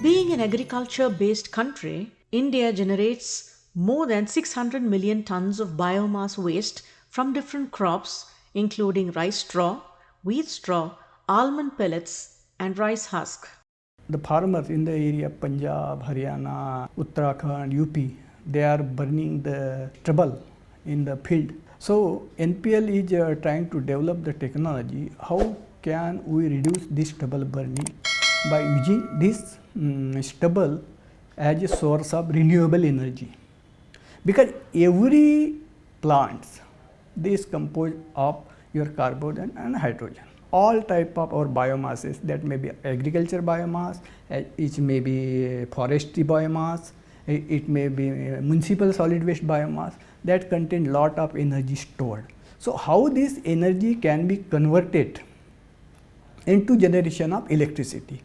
Being an agriculture-based country, India generates more than 600 million tons of biomass waste from different crops, including rice straw, wheat straw, almond pellets, and rice husk. The farmers in the area of Punjab, Haryana, Uttarakhand, UP, they are burning the stubble in the field. So NPL is trying to develop the technology. How can we reduce this stubble burning by using this stubble as a source of renewable energy? Because every plants, this composed of your carbon and hydrogen. All type of our biomasses, that may be agriculture biomass, it may be forestry biomass, it may be municipal solid waste biomass, that contain lot of energy stored. So how this energy can be converted into generation of electricity?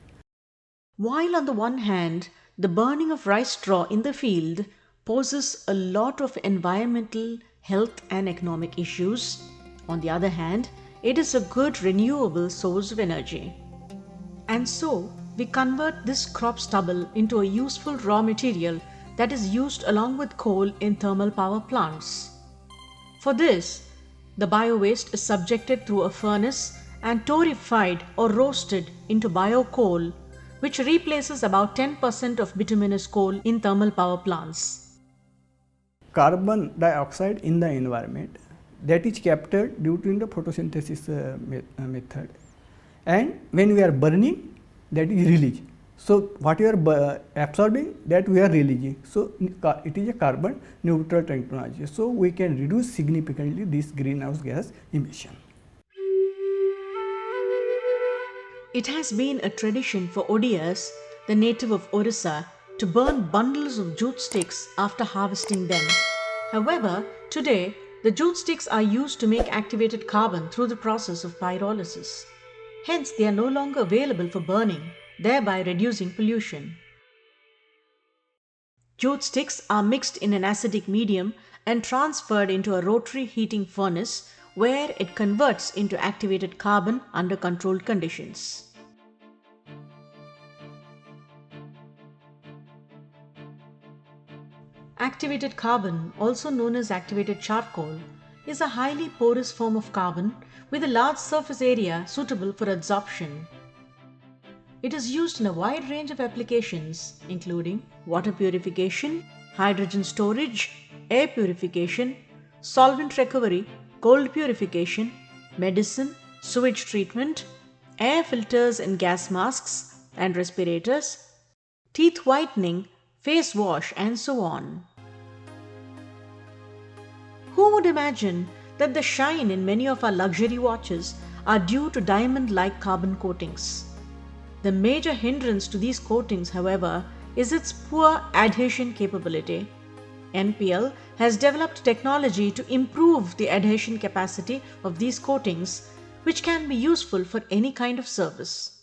While on the one hand, the burning of rice straw in the field poses a lot of environmental, health and economic issues, on the other hand, it is a good renewable source of energy. And so, we convert this crop stubble into a useful raw material that is used along with coal in thermal power plants. For this, the bio-waste is subjected through a furnace and torrefied or roasted into bio-coal, which replaces about 10% of bituminous coal in thermal power plants. Carbon dioxide in the environment, that is captured due to the photosynthesis method, and when we are burning, that is released. So what you are absorbing, that we are releasing. So it is a carbon neutral technology. So we can reduce significantly this greenhouse gas emission. It has been a tradition for Odias, the native of Orissa, to burn bundles of jute sticks after harvesting them. However, today, the jute sticks are used to make activated carbon through the process of pyrolysis. Hence, they are no longer available for burning, thereby reducing pollution. Jute sticks are mixed in an acidic medium and transferred into a rotary heating furnace where it converts into activated carbon under controlled conditions. Activated carbon, also known as activated charcoal, is a highly porous form of carbon with a large surface area suitable for adsorption. It is used in a wide range of applications, including water purification, hydrogen storage, air purification, solvent recovery, cold purification, medicine, sewage treatment, air filters and gas masks and respirators, teeth whitening, face wash, and so on. Who would imagine that the shine in many of our luxury watches are due to diamond-like carbon coatings? The major hindrance to these coatings, however, is its poor adhesion capability. NPL has developed technology to improve the adhesion capacity of these coatings, which can be useful for any kind of service.